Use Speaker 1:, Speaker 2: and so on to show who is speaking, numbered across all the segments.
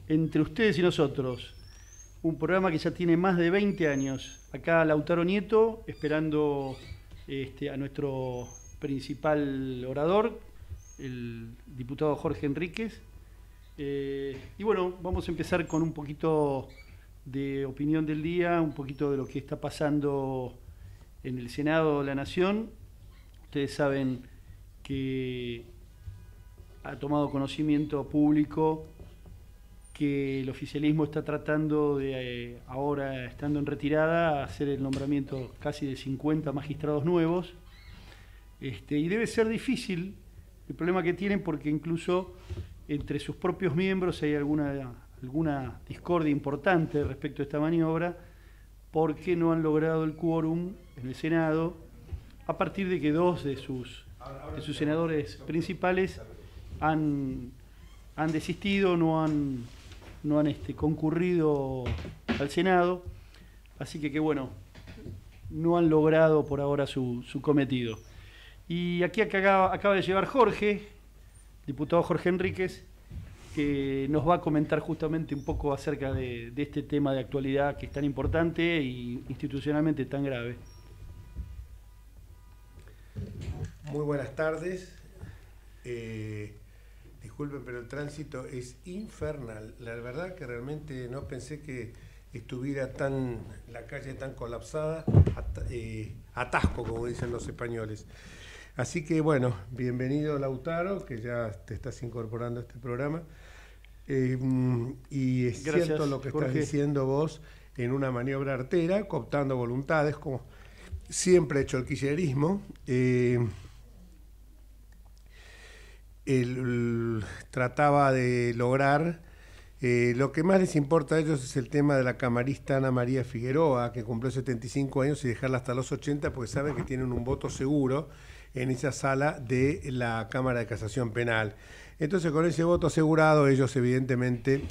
Speaker 1: Entre ustedes y nosotros, un programa que ya tiene más de 20 años. Acá Lautaro Nieto, esperando a nuestro principal orador, el diputado Jorge Enríquez. Y bueno, vamos a empezar con un poquito de opinión del día, un poquito de lo que está pasando en el Senado de la Nación. Ustedes saben que ha tomado conocimiento público que el oficialismo está tratando de, ahora estando en retirada, hacer el nombramiento casi de 50 magistrados nuevos. Y debe ser difícil el problema que tienen, porque incluso entre sus propios miembros hay alguna discordia importante respecto a esta maniobra, porque no han logrado el quórum en el Senado, a partir de que dos de sus senadores principales han desistido, no han concurrido al Senado, así que bueno, no han logrado por ahora su cometido. Y aquí acaba de llegar Jorge, diputado Jorge Enríquez, que nos va a comentar justamente un poco acerca de este tema de actualidad que es tan importante y institucionalmente tan grave.
Speaker 2: Muy buenas tardes. Disculpen, pero el tránsito es infernal. La verdad que realmente no pensé que estuviera la calle tan colapsada, atasco, como dicen los españoles. Así que bueno, bienvenido Lautaro, que ya te estás incorporando a este programa. Y es
Speaker 1: Gracias,
Speaker 2: cierto lo que
Speaker 1: Jorge.
Speaker 2: estás diciendo vos, en una maniobra artera, cooptando voluntades, como siempre ha hecho el kirchnerismo. Él trataba de lograr, lo que más les importa a ellos es el tema de la camarista Ana María Figueroa, que cumplió 75 años, y dejarla hasta los 80, porque saben que tienen un voto seguro en esa sala de la Cámara de Casación Penal. Entonces, con ese voto asegurado, ellos evidentemente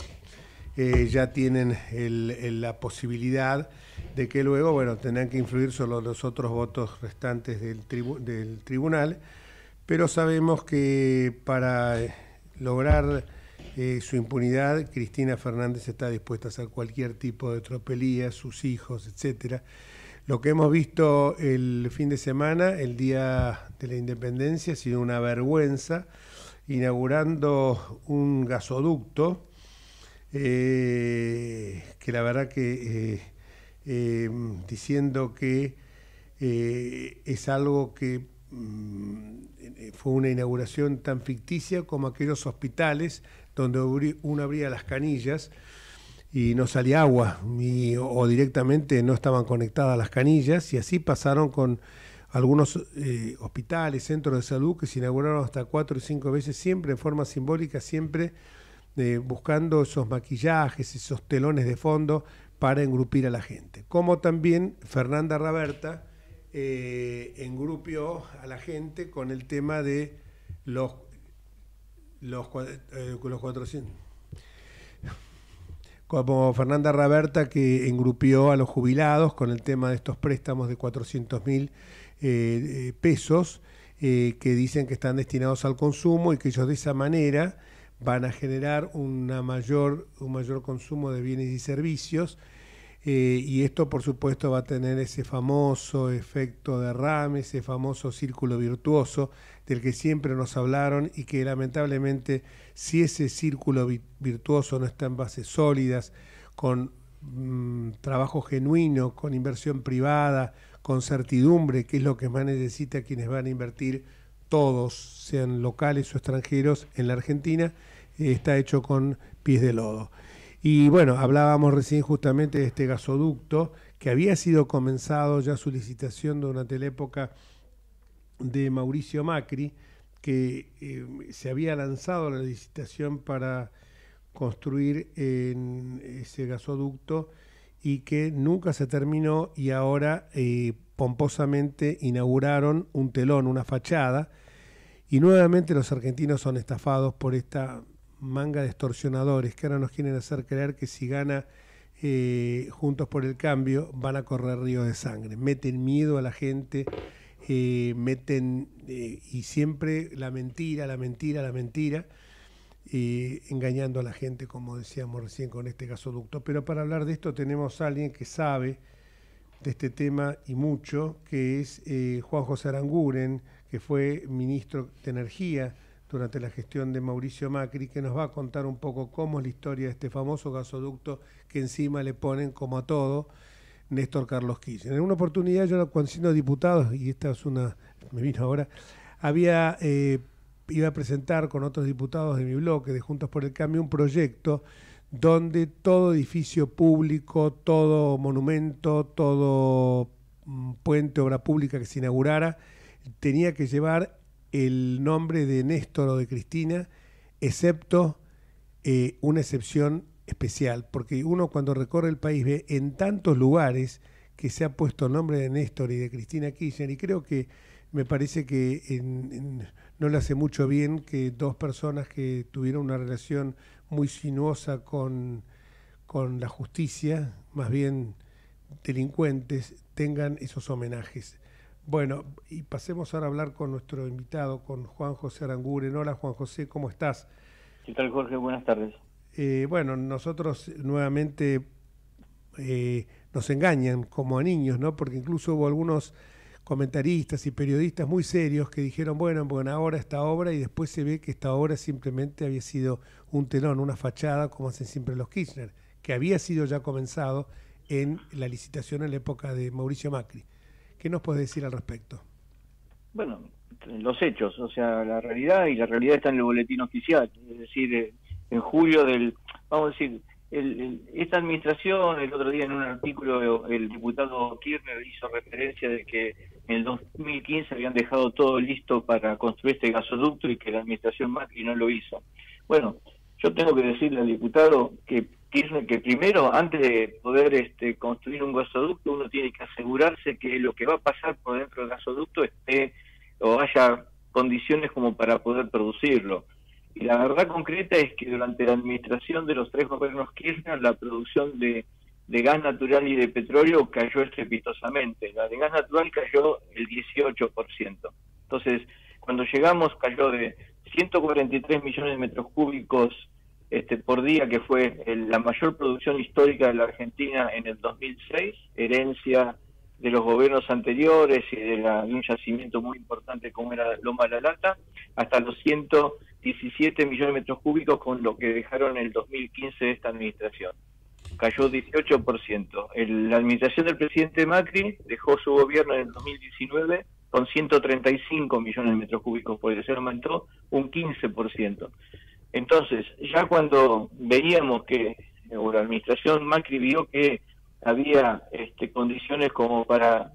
Speaker 2: ya tienen la posibilidad de que luego, bueno, tendrán que influir solo los otros votos restantes del tribunal, pero sabemos que para lograr su impunidad, Cristina Fernández está dispuesta a hacer cualquier tipo de tropelía, sus hijos, etcétera. Lo que hemos visto el fin de semana, el Día de la Independencia, ha sido una vergüenza, inaugurando un gasoducto que la verdad que diciendo que es algo que fue una inauguración tan ficticia como aquellos hospitales donde uno abría las canillas y no salía agua, o directamente no estaban conectadas las canillas, y así pasaron con algunos hospitales, centros de salud que se inauguraron hasta 4 o 5 veces, siempre en forma simbólica, siempre buscando esos maquillajes, esos telones de fondo para engrupir a la gente. Como también Fernanda Raberta engrupió a la gente con el tema de los 400. Como Fernanda Raberta, que engrupió a los jubilados con el tema de estos préstamos de 400.000 pesos, que dicen que están destinados al consumo y que ellos de esa manera van a generar un mayor consumo de bienes y servicios, y esto por supuesto va a tener ese famoso efecto derrame, ese famoso círculo virtuoso del que siempre nos hablaron, y que lamentablemente, si ese círculo virtuoso no está en bases sólidas, con trabajo genuino, con inversión privada, con certidumbre, que es lo que más necesita quienes van a invertir, todos, sean locales o extranjeros, en la Argentina, está hecho con pies de lodo. Y bueno, hablábamos recién justamente de este gasoducto, que había sido comenzado ya su licitación durante la época de Mauricio Macri, que se había lanzado la licitación para construir en ese gasoducto y que nunca se terminó, y ahora pomposamente inauguraron un telón, una fachada, y nuevamente los argentinos son estafados por esta manga de extorsionadores que ahora nos quieren hacer creer que si gana Juntos por el Cambio van a correr ríos de sangre. Meten miedo a la gente, y siempre la mentira, engañando a la gente, como decíamos recién con este gasoducto. Pero para hablar de esto tenemos a alguien que sabe de este tema y mucho, que es Juan José Aranguren, que fue ministro de Energía durante la gestión de Mauricio Macri, que nos va a contar un poco cómo es la historia de este famoso gasoducto que encima le ponen, como a todo, Néstor Carlos Kirchner. En una oportunidad yo, cuando siendo diputado, y esta es una, me vino ahora, iba a presentar con otros diputados de mi bloque, de Juntos por el Cambio, un proyecto donde todo edificio público, todo monumento, todo puente, obra pública que se inaugurara, tenía que llevar el nombre de Néstor o de Cristina, excepto una excepción especial, porque uno cuando recorre el país ve en tantos lugares que se ha puesto el nombre de Néstor y de Cristina Kirchner, y creo que me parece que no le hace mucho bien que dos personas que tuvieron una relación muy sinuosa con la justicia, más bien delincuentes, tengan esos homenajes. Bueno, y pasemos ahora a hablar con nuestro invitado, con Juan José Aranguren. Hola Juan José, ¿cómo estás?
Speaker 3: ¿Qué tal, Jorge? Buenas tardes.
Speaker 2: Bueno, nosotros nuevamente nos engañan como a niños, ¿no? Porque incluso hubo algunos comentaristas y periodistas muy serios que dijeron, bueno, ahora esta obra, y después se ve que esta obra simplemente había sido un telón, una fachada, como hacen siempre los Kirchner, que había sido ya comenzado en la licitación en la época de Mauricio Macri. ¿Qué nos puedes decir al respecto?
Speaker 3: Bueno, los hechos, o sea, la realidad está en el boletín oficial, es decir, en julio vamos a decir, esta administración, el otro día en un artículo el diputado Kirchner hizo referencia de que en el 2015 habían dejado todo listo para construir este gasoducto y que la administración Macri no lo hizo. Bueno, yo tengo que decirle al diputado que Kirchner, que primero, antes de poder construir un gasoducto, uno tiene que asegurarse que lo que va a pasar por dentro del gasoducto esté o haya condiciones como para poder producirlo. Y la verdad concreta es que durante la administración de los tres gobiernos Kirchner, la producción de gas natural y de petróleo cayó estrepitosamente. La de gas natural cayó el 18%. Entonces, cuando llegamos, cayó de 143 millones de metros cúbicos por día, que fue la mayor producción histórica de la Argentina en el 2006, herencia de los gobiernos anteriores y de un yacimiento muy importante como era Loma de la Lata, hasta los 117 millones de metros cúbicos con lo que dejaron en el 2015 de esta administración. Cayó 18%. La administración del presidente Macri dejó su gobierno en el 2019 con 135 millones de metros cúbicos, porque se aumentó un 15%. Entonces, ya cuando veíamos que la administración Macri vio que había condiciones como para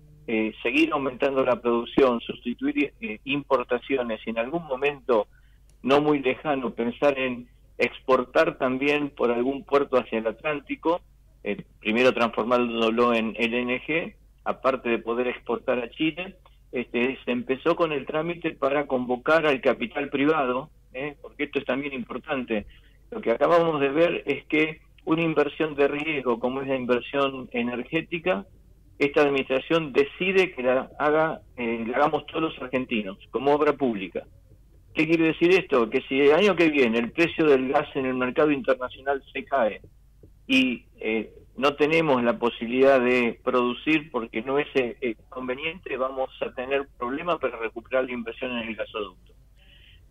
Speaker 3: seguir aumentando la producción, sustituir importaciones y en algún momento no muy lejano pensar en exportar también por algún puerto hacia el Atlántico, primero transformándolo en LNG, aparte de poder exportar a Chile, se empezó con el trámite para convocar al capital privado, porque esto es también importante. Lo que acabamos de ver es que una inversión de riesgo como es la inversión energética, esta administración decide que la hagamos todos los argentinos, como obra pública. ¿Qué quiere decir esto? Que si el año que viene el precio del gas en el mercado internacional se cae y no tenemos la posibilidad de producir porque no es conveniente, vamos a tener problemas para recuperar la inversión en el gasoducto.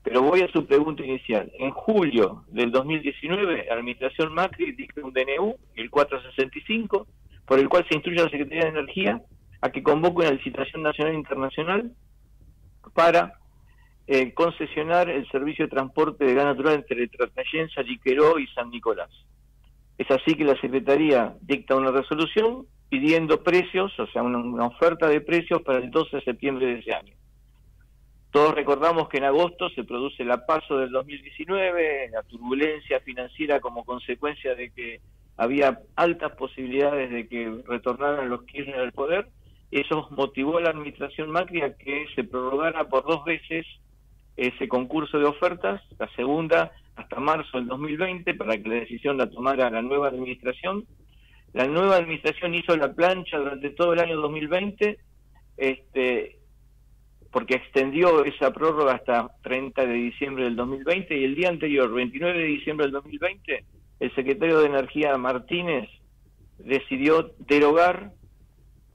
Speaker 3: Pero voy a su pregunta inicial. En julio del 2019, la administración Macri dicta un DNU, el 465, por el cual se instruye a la Secretaría de Energía a que convoque una licitación nacional e internacional para concesionar el servicio de transporte de gas natural entre Tratayensa, Liqueró y San Nicolás. Es así que la Secretaría dicta una resolución pidiendo precios, o sea, una oferta de precios para el 12 de septiembre de ese año. Todos recordamos que en agosto se produce la PASO del 2019, la turbulencia financiera como consecuencia de que había altas posibilidades de que retornaran los Kirchner al poder. Eso motivó a la administración Macri a que se prorrogara por 2 veces ese concurso de ofertas, la segunda hasta marzo del 2020, para que la decisión la tomara la nueva administración. La nueva administración hizo la plancha durante todo el año 2020, porque extendió esa prórroga hasta 30 de diciembre del 2020, y el día anterior, 29 de diciembre del 2020, el secretario de Energía Martínez decidió derogar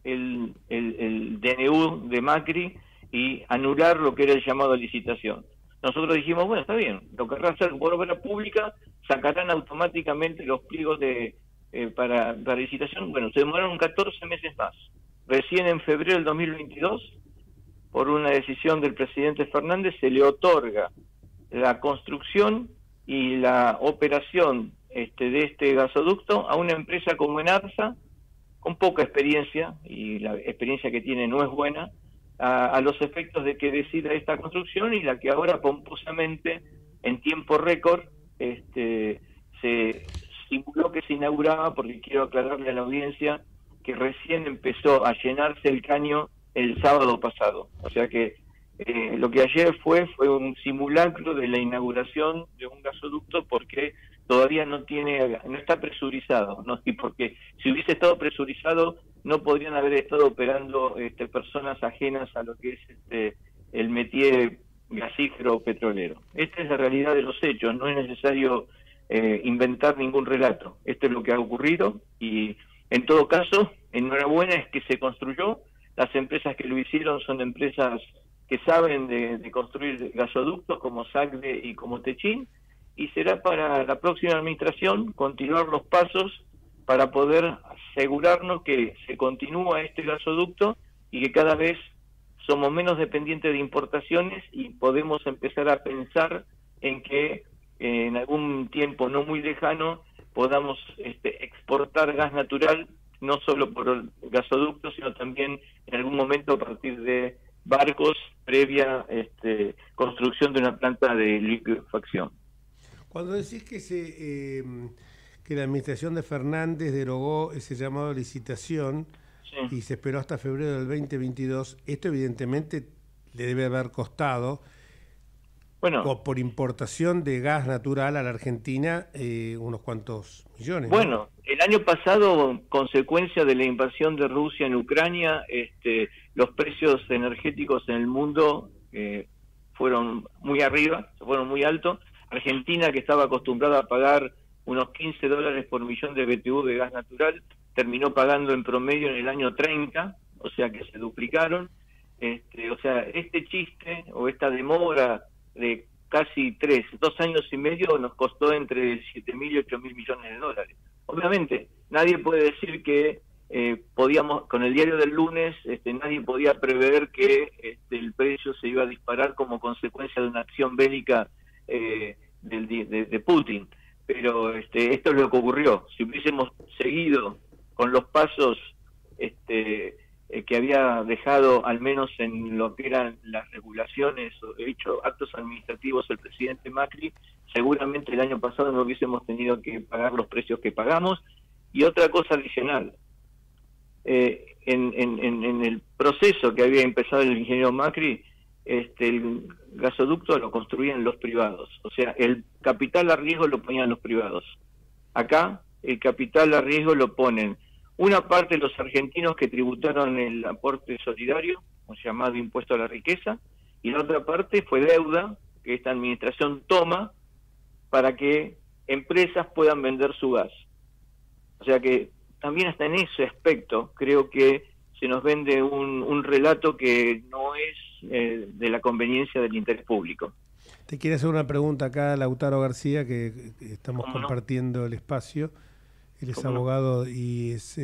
Speaker 3: el DNU de Macri y anular lo que era el llamado a licitación. Nosotros dijimos, bueno, está bien, lo querrá hacer por obra pública, sacarán automáticamente los pliegos para licitación. Bueno, se demoraron 14 meses más. Recién en febrero del 2022, por una decisión del presidente Fernández, se le otorga la construcción y la operación de este gasoducto a una empresa como Enarsa, con poca experiencia, y la experiencia que tiene no es buena, a los efectos de que decida esta construcción, y la que ahora pomposamente, en tiempo récord, se simuló que se inauguraba, porque quiero aclararle a la audiencia que recién empezó a llenarse el caño el sábado pasado. O sea que lo que ayer fue un simulacro de la inauguración de un gasoducto, porque todavía no está presurizado, ¿no? Y porque si hubiese estado presurizado no podrían haber estado operando personas ajenas a lo que es el métier gasífero o petrolero. Esta es la realidad de los hechos, no es necesario inventar ningún relato. Esto es lo que ha ocurrido, y en todo caso, enhorabuena, es que se construyó. Las empresas que lo hicieron son empresas que saben de construir gasoductos, como SACDE y como Techin, y será para la próxima administración continuar los pasos para poder asegurarnos que se continúa este gasoducto y que cada vez somos menos dependientes de importaciones, y podemos empezar a pensar en que en algún tiempo no muy lejano podamos exportar gas natural, no solo por gasoductos, sino también en algún momento a partir de barcos, previa construcción de una planta de liquefacción.
Speaker 2: Cuando decís que la administración de Fernández derogó ese llamado a licitación, sí, y se esperó hasta febrero del 2022, esto evidentemente le debe haber costado, bueno, por importación de gas natural a la Argentina, unos cuantos millones.
Speaker 3: Bueno, ¿no? El año pasado, consecuencia de la invasión de Rusia en Ucrania, los precios energéticos en el mundo fueron muy arriba, fueron muy altos. Argentina, que estaba acostumbrada a pagar unos $15 por millón de BTU de gas natural, terminó pagando en promedio en el año 30, o sea que se duplicaron. O sea, este chiste o esta demora de casi 2 años y medio nos costó entre 7.000 y 8.000 millones de dólares. Obviamente, nadie puede decir que podíamos, con el diario del lunes, nadie podía prever que el precio se iba a disparar como consecuencia de una acción bélica de Putin. Pero esto es lo que ocurrió. Si hubiésemos seguido con los pasos que había dejado, al menos en lo que eran las regulaciones o hecho actos administrativos, el presidente Macri, seguramente el año pasado no hubiésemos tenido que pagar los precios que pagamos. Y otra cosa adicional, en el proceso que había empezado el ingeniero Macri, el gasoducto lo construían los privados, o sea, el capital a riesgo lo ponían los privados. Acá el capital a riesgo lo ponen una parte de los argentinos que tributaron el aporte solidario, o llamado impuesto a la riqueza, y la otra parte fue deuda que esta administración toma para que empresas puedan vender su gas. O sea que también hasta en ese aspecto creo que se nos vende un relato que no es de la conveniencia del interés público.
Speaker 2: Te quiero hacer una pregunta acá, Lautaro García, que estamos compartiendo el espacio. Él es abogado y es,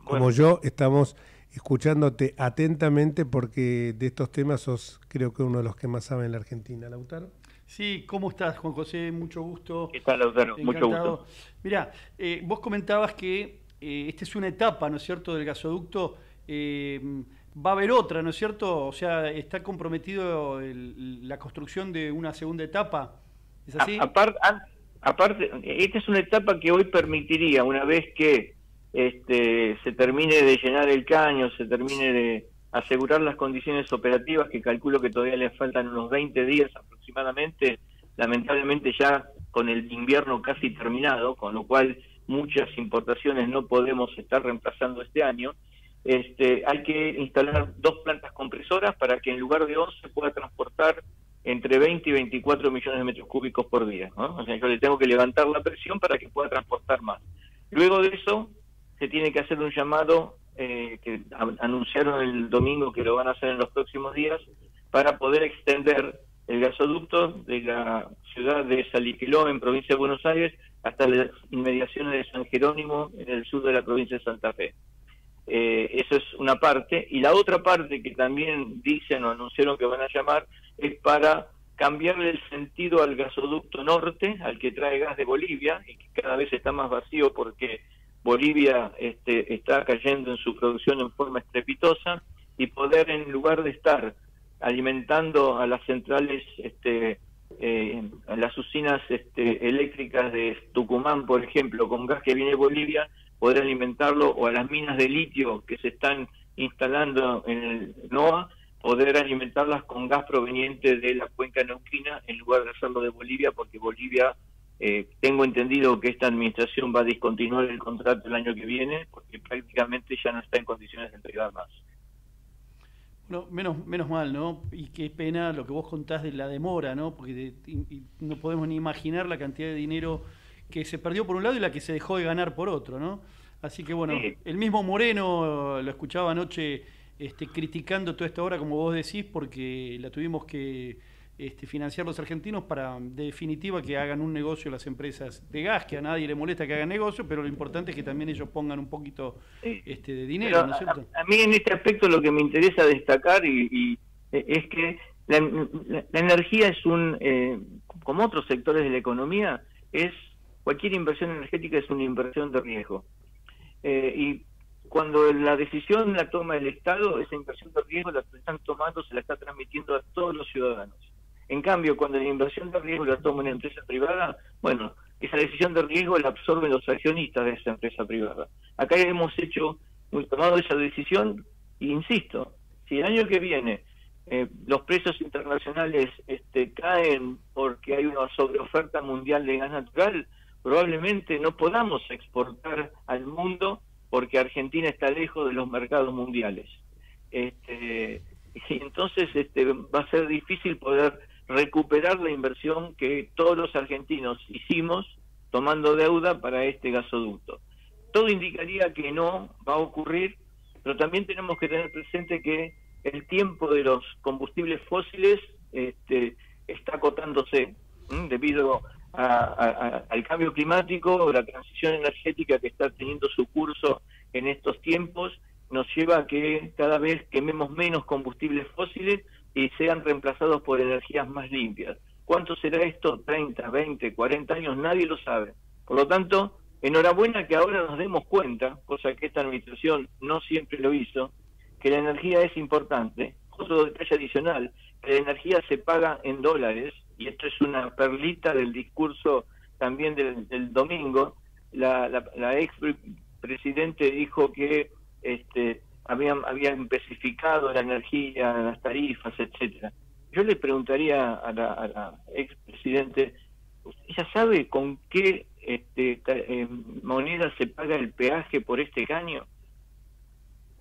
Speaker 2: como yo, estamos escuchándote atentamente, porque de estos temas sos, creo que, uno de los que más sabe en la Argentina. Lautaro.
Speaker 1: Sí, ¿cómo estás, Juan José? Mucho gusto.
Speaker 3: ¿Qué tal, Lautaro?
Speaker 1: Encantado.
Speaker 3: Mucho gusto.
Speaker 1: Mirá, vos comentabas que esta es una etapa, ¿no es cierto?, del gasoducto. Va a haber otra, ¿no es cierto? O sea, ¿está comprometido la construcción de una segunda etapa? ¿Es así?
Speaker 3: Aparte, esta es una etapa que hoy permitiría, una vez que se termine de llenar el caño, se termine de asegurar las condiciones operativas, que calculo que todavía le faltan unos 20 días aproximadamente, lamentablemente ya con el invierno casi terminado, con lo cual muchas importaciones no podemos estar reemplazando este año. hay que instalar 2 plantas compresoras para que en lugar de 11 pueda transportar entre 20 y 24 millones de metros cúbicos por día, ¿no? O sea, yo le tengo que levantar la presión para que pueda transportar más. Luego de eso, se tiene que hacer un llamado que anunciaron el domingo que lo van a hacer en los próximos días para poder extender el gasoducto de la ciudad de Salliqueló, en provincia de Buenos Aires, hasta las inmediaciones de San Jerónimo, en el sur de la provincia de Santa Fe. Eso es una parte. Y la otra parte que también dicen o anunciaron que van a llamar es para cambiarle el sentido al gasoducto norte, al que trae gas de Bolivia, y que cada vez está más vacío porque Bolivia está cayendo en su producción en forma estrepitosa, y poder, en lugar de estar alimentando a las centrales, a las usinas eléctricas de Tucumán, por ejemplo, con gas que viene de Bolivia, poder alimentarlo, o a las minas de litio que se están instalando en el NOA, poder alimentarlas con gas proveniente de la cuenca neuquina en lugar de hacerlo de Bolivia, porque Bolivia, tengo entendido que esta administración va a discontinuar el contrato el año que viene, porque prácticamente ya no está en condiciones de entregar más.
Speaker 1: No, menos mal, ¿no? Y qué pena lo que vos contás de la demora, ¿no? Porque no podemos ni imaginar la cantidad de dinero que se perdió por un lado y la que se dejó de ganar por otro, ¿no? Así que bueno,
Speaker 3: Sí.
Speaker 1: el mismo Moreno lo escuchaba anoche criticando toda esta obra, como vos decís, porque la tuvimos que financiar los argentinos para, de definitiva, que hagan un negocio las empresas de gas, que a nadie le molesta que hagan negocio, pero lo importante es que también ellos pongan un poquito de dinero,
Speaker 3: Pero
Speaker 1: ¿no es cierto?
Speaker 3: a mí en este aspecto lo que me interesa destacar es que la energía es como otros sectores de la economía, cualquier inversión energética es una inversión de riesgo. Y cuando la decisión la toma el Estado, esa inversión de riesgo la están tomando, se la está transmitiendo a todos los ciudadanos. En cambio, cuando la inversión de riesgo la toma una empresa privada, bueno, esa decisión de riesgo la absorben los accionistas de esa empresa privada. Acá hemos tomado esa decisión, e insisto, si el año que viene los precios internacionales caen porque hay una sobreoferta mundial de gas natural, probablemente no podamos exportar al mundo porque Argentina está lejos de los mercados mundiales. Y entonces va a ser difícil poder recuperar la inversión que todos los argentinos hicimos tomando deuda para este gasoducto. Todo indicaría que no va a ocurrir, pero también tenemos que tener presente que el tiempo de los combustibles fósiles está acotándose debido al cambio climático. La transición energética que está teniendo su curso en estos tiempos nos lleva a que cada vez quememos menos combustibles fósiles y sean reemplazados por energías más limpias. ¿Cuánto será esto? 30, 20, 40 años, nadie lo sabe. Por lo tanto, enhorabuena que ahora nos demos cuenta, cosa que esta administración no siempre lo hizo, que la energía es importante. Otro detalle adicional, que la energía se paga en dólares, y esto es una perlita del discurso también del domingo. La ex presidente dijo que habían especificado la energía, las tarifas, etcétera. Yo le preguntaría a la expresidente, ¿ella sabe con qué moneda se paga el peaje por este caño?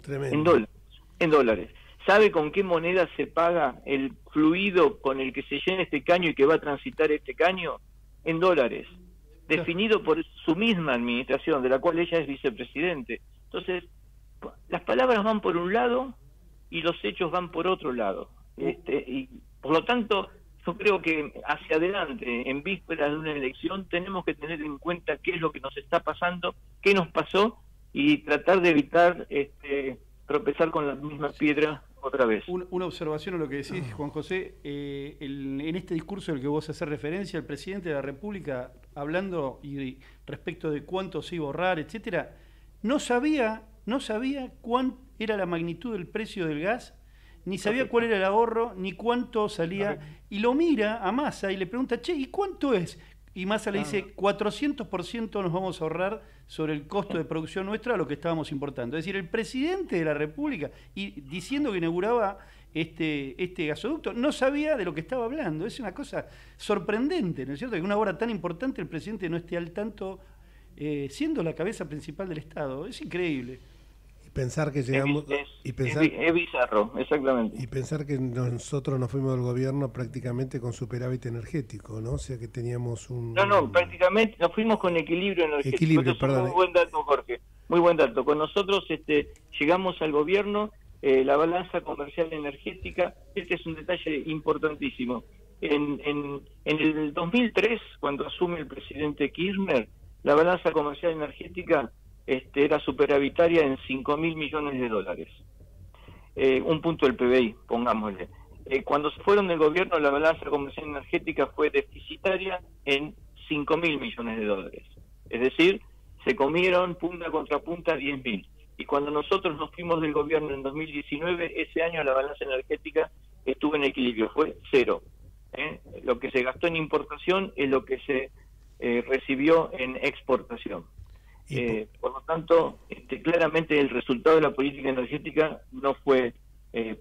Speaker 2: Tremendo.
Speaker 3: En dólares. ¿Sabe con qué moneda se paga el fluido con el que se llena este caño y que va a transitar este caño? En dólares. Definido por su misma administración, de la cual ella es vicepresidente. Entonces, las palabras van por un lado y los hechos van por otro lado. Y por lo tanto, yo creo que hacia adelante, en vísperas de una elección, tenemos que tener en cuenta qué es lo que nos está pasando, qué nos pasó, y tratar de evitar tropezar con la misma piedra otra vez.
Speaker 1: Una observación a lo que decís, Juan José. En este discurso al que vos haces referencia, el presidente de la República, hablando respecto de cuánto se iba a ahorrar, etcétera, no sabía cuán era la magnitud del precio del gas, ni sabía cuál era el ahorro, ni cuánto salía, y lo mira a Massa y le pregunta, che, ¿y cuánto es? Y Massa le dice, 400% nos vamos a ahorrar sobre el costo de producción nuestra a lo que estábamos importando. Es decir, el presidente de la República, y diciendo que inauguraba este gasoducto, no sabía de lo que estaba hablando. Es una cosa sorprendente, ¿no es cierto? Que una obra tan importante el presidente no esté al tanto, siendo la cabeza principal del Estado. Es increíble.
Speaker 2: pensar que llegamos
Speaker 3: es bizarro, exactamente.
Speaker 2: Y pensar que nosotros nos fuimos del gobierno prácticamente con superávit energético, ¿no? O sea que teníamos
Speaker 3: No, prácticamente nos fuimos con equilibrio energético.
Speaker 2: Perdón.
Speaker 3: Muy buen dato, Jorge. Muy buen dato. Con nosotros llegamos al gobierno, la balanza comercial energética, este es un detalle importantísimo. En el 2003, cuando asume el presidente Kirchner, la balanza comercial energética era superavitaria en 5.000 millones de dólares. Un punto del PBI, pongámosle. Cuando se fueron del gobierno, la balanza comercial energética fue deficitaria en 5.000 millones de dólares. Es decir, se comieron punta contra punta 10.000. Y cuando nosotros nos fuimos del gobierno en 2019, ese año la balanza energética estuvo en equilibrio, fue cero. Lo que se gastó en importación es lo que se recibió en exportación. Por lo tanto, claramente el resultado de la política energética no fue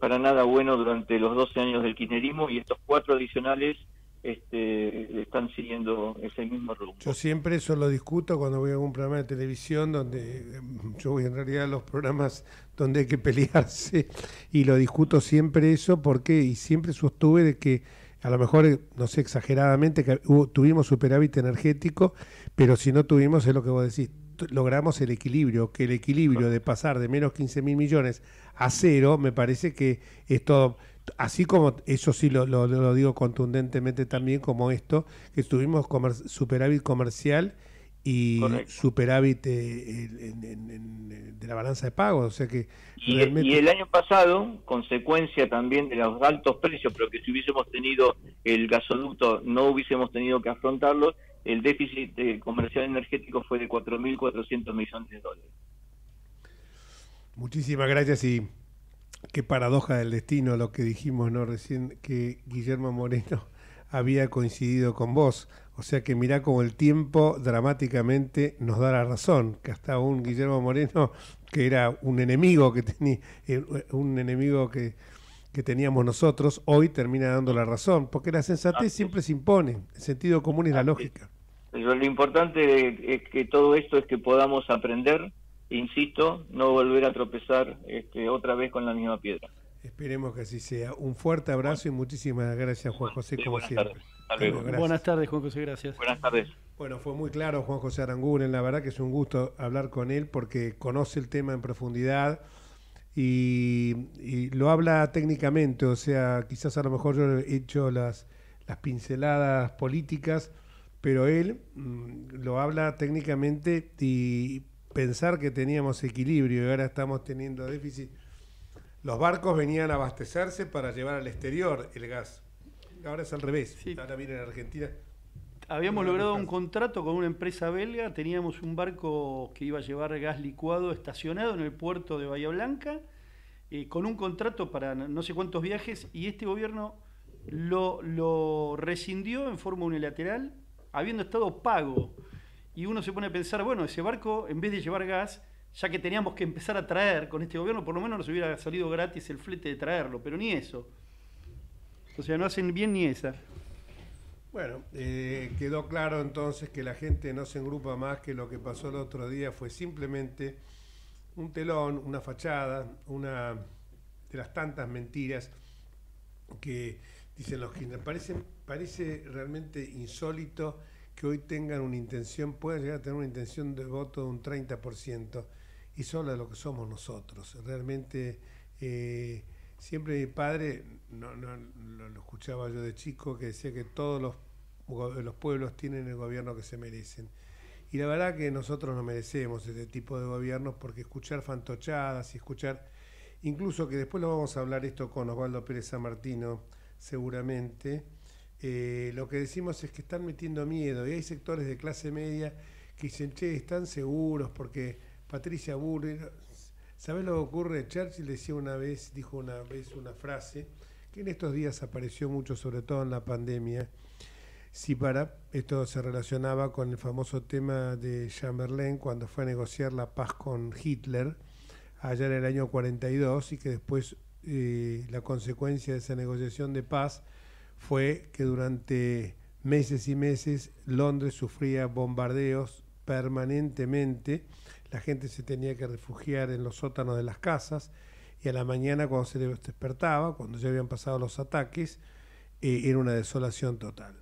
Speaker 3: para nada bueno durante los 12 años del kirchnerismo, y estos 4 adicionales están siguiendo ese mismo rumbo.
Speaker 2: Yo siempre eso lo discuto cuando voy a algún programa de televisión, donde yo voy en realidad a los programas donde hay que pelearse, y lo discuto siempre eso, porque y siempre sostuve de que a lo mejor, no sé, exageradamente, que tuvimos superávit energético, pero si no tuvimos, es lo que vos decís, logramos el equilibrio, que el equilibrio de pasar de menos 15.000 millones a cero, me parece que esto, así como, eso sí lo digo contundentemente también, como esto, que tuvimos superávit comercial y correcto, superávit de la balanza de pagos, o sea que
Speaker 3: realmente... y el año pasado, consecuencia también de los altos precios, pero que si hubiésemos tenido el gasoducto no hubiésemos tenido que afrontarlo, el déficit comercial energético fue de 4.400 millones de dólares.
Speaker 2: Muchísimas gracias, y qué paradoja del destino lo que dijimos, ¿no? Recién, que Guillermo Moreno había coincidido con vos. O sea que mirá cómo el tiempo dramáticamente nos da la razón, que hasta un Guillermo Moreno, que era un enemigo que teníamos nosotros, hoy termina dando la razón, porque la sensatez siempre se impone, el sentido común y la lógica.
Speaker 3: Pero lo importante es que todo esto es que podamos aprender, insisto, no volver a tropezar otra vez con la misma piedra.
Speaker 2: Esperemos que así sea. Un fuerte abrazo y muchísimas gracias, Juan José, como siempre.
Speaker 1: Buenas tardes, Juan José, gracias.
Speaker 3: Buenas tardes.
Speaker 2: Bueno, fue muy claro Juan José Aranguren, la verdad que es un gusto hablar con él porque conoce el tema en profundidad y lo habla técnicamente, o sea, quizás a lo mejor yo he hecho las pinceladas políticas, pero él lo habla técnicamente, y pensar que teníamos equilibrio y ahora estamos teniendo déficit. Los barcos venían a abastecerse para llevar al exterior el gas. Ahora es al revés. Sí. Ahora viene en Argentina.
Speaker 1: Habíamos logrado un contrato con una empresa belga. Teníamos un barco que iba a llevar gas licuado estacionado en el puerto de Bahía Blanca, con un contrato para no sé cuántos viajes, y este gobierno lo rescindió en forma unilateral, habiendo estado pago. Y uno se pone a pensar, bueno, ese barco, en vez de llevar gas, ya que teníamos que empezar a traer con este gobierno, por lo menos nos hubiera salido gratis el flete de traerlo, pero ni eso. O sea, no hacen bien ni esa.
Speaker 2: Bueno, quedó claro entonces que la gente no se engrupa más, que lo que pasó el otro día fue simplemente un telón, una fachada, una de las tantas mentiras que dicen los Kirchner. Parece realmente insólito que hoy tengan una intención, puedan llegar a tener una intención de voto de un 30%, y solo de lo que somos nosotros. Realmente, siempre mi padre, lo escuchaba yo de chico, que decía que todos los pueblos tienen el gobierno que se merecen. Y la verdad que nosotros no merecemos este tipo de gobiernos, porque escuchar fantochadas y escuchar, incluso que después lo vamos a hablar esto con Osvaldo Pérez San Martino, seguramente, lo que decimos es que están metiendo miedo, y hay sectores de clase media que dicen, che, están seguros porque Patricia Bullrich, ¿sabés lo que ocurre? Churchill dijo una vez una frase que en estos días apareció mucho, sobre todo en la pandemia. Esto se relacionaba con el famoso tema de Chamberlain cuando fue a negociar la paz con Hitler allá en el año 42, y que después la consecuencia de esa negociación de paz fue que durante meses y meses Londres sufría bombardeos permanentemente, la gente se tenía que refugiar en los sótanos de las casas, y a la mañana cuando se despertaba, cuando ya habían pasado los ataques, era una desolación total.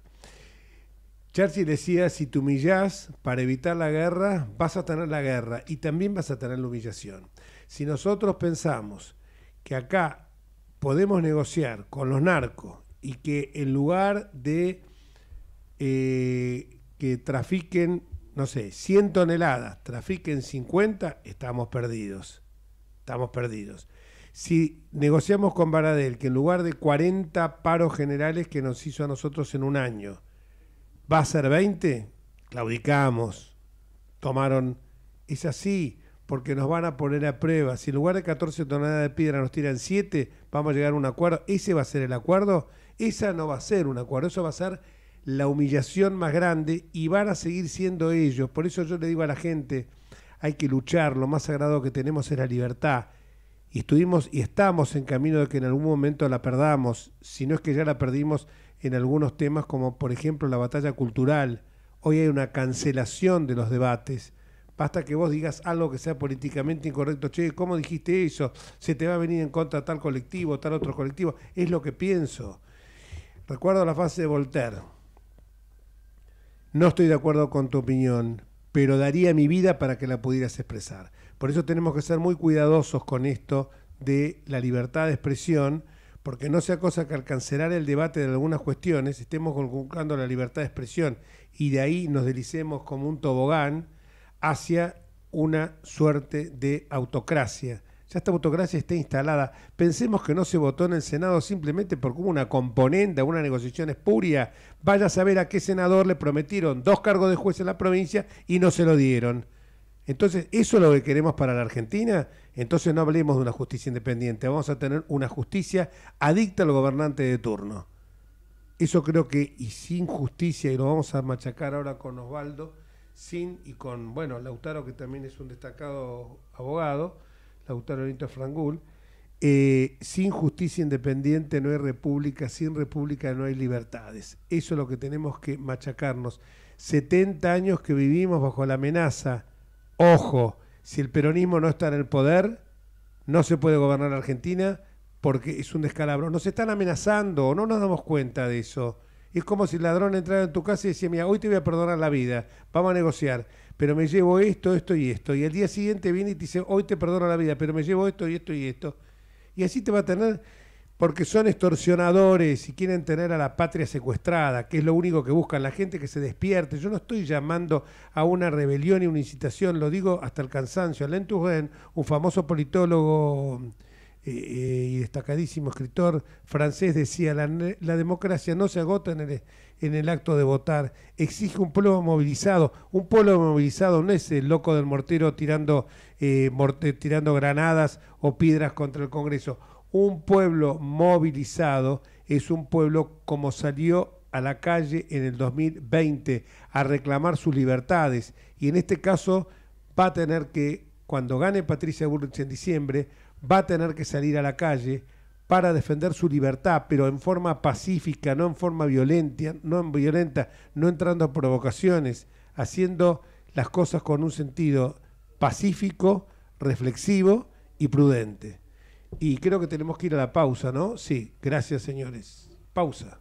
Speaker 2: Churchill decía, si te humillás para evitar la guerra, vas a tener la guerra y también vas a tener la humillación. Si nosotros pensamos que acá podemos negociar con los narcos y que en lugar de que trafiquen, no sé, 100 toneladas, trafiquen 50, estamos perdidos. Estamos perdidos. Si negociamos con Baradel que en lugar de 40 paros generales que nos hizo a nosotros en un año, va a ser 20, claudicamos. Tomaron, es así, porque nos van a poner a prueba. Si en lugar de 14 toneladas de piedra nos tiran 7, vamos a llegar a un acuerdo. ¿Ese va a ser el acuerdo? Esa no va a ser un acuerdo, eso va a ser la humillación más grande y van a seguir siendo ellos. Por eso yo le digo a la gente, hay que luchar, lo más sagrado que tenemos es la libertad. Y estamos en camino de que en algún momento la perdamos, si no es que ya la perdimos en algunos temas como por ejemplo la batalla cultural. Hoy hay una cancelación de los debates. Basta que vos digas algo que sea políticamente incorrecto. Che, ¿cómo dijiste eso? Se te va a venir en contra tal colectivo, tal otro colectivo. Es lo que pienso. Recuerdo la frase de Voltaire. No estoy de acuerdo con tu opinión, pero daría mi vida para que la pudieras expresar. Por eso tenemos que ser muy cuidadosos con esto de la libertad de expresión, porque no sea cosa que al cancelar el debate de algunas cuestiones estemos conculcando la libertad de expresión y de ahí nos deslicemos como un tobogán hacia una suerte de autocracia. Ya esta autocracia está instalada. Pensemos que no se votó en el Senado simplemente porque hubo una componente, una negociación espuria. Vaya a saber a qué senador le prometieron 2 cargos de juez en la provincia y no se lo dieron. Entonces, ¿eso es lo que queremos para la Argentina? Entonces no hablemos de una justicia independiente. Vamos a tener una justicia adicta al gobernante de turno. Eso creo que, y sin justicia, y lo vamos a machacar ahora con Osvaldo, y con, bueno, Lautaro, que también es un destacado abogado, Lautaro Benito Frangul, sin justicia independiente no hay república, sin república no hay libertades. Eso es lo que tenemos que machacarnos. 70 años que vivimos bajo la amenaza. Ojo, si el peronismo no está en el poder, no se puede gobernar Argentina porque es un descalabro. Nos están amenazando, no nos damos cuenta de eso. Es como si el ladrón entrara en tu casa y decía, mira, hoy te voy a perdonar la vida, vamos a negociar, pero me llevo esto, esto y esto. Y al día siguiente viene y te dice, hoy te perdono la vida, pero me llevo esto y esto y esto. Y así te va a tener, porque son extorsionadores y quieren tener a la patria secuestrada, que es lo único que buscan, la gente que se despierte. Yo no estoy llamando a una rebelión y una incitación, lo digo hasta el cansancio. Alain Touraine, un famoso politólogo y destacadísimo escritor francés, decía, la democracia no se agota en el acto de votar, exige un pueblo movilizado. Un pueblo movilizado no es el loco del mortero tirando granadas o piedras contra el Congreso. Un pueblo movilizado es un pueblo como salió a la calle en el 2020 a reclamar sus libertades, y en este caso va a tener que, cuando gane Patricia Bullrich en diciembre, va a tener que salir a la calle para defender su libertad, pero en forma pacífica, no en forma violenta, no entrando a provocaciones, haciendo las cosas con un sentido pacífico, reflexivo y prudente. Y creo que tenemos que ir a la pausa, ¿no? Sí, gracias, señores. Pausa.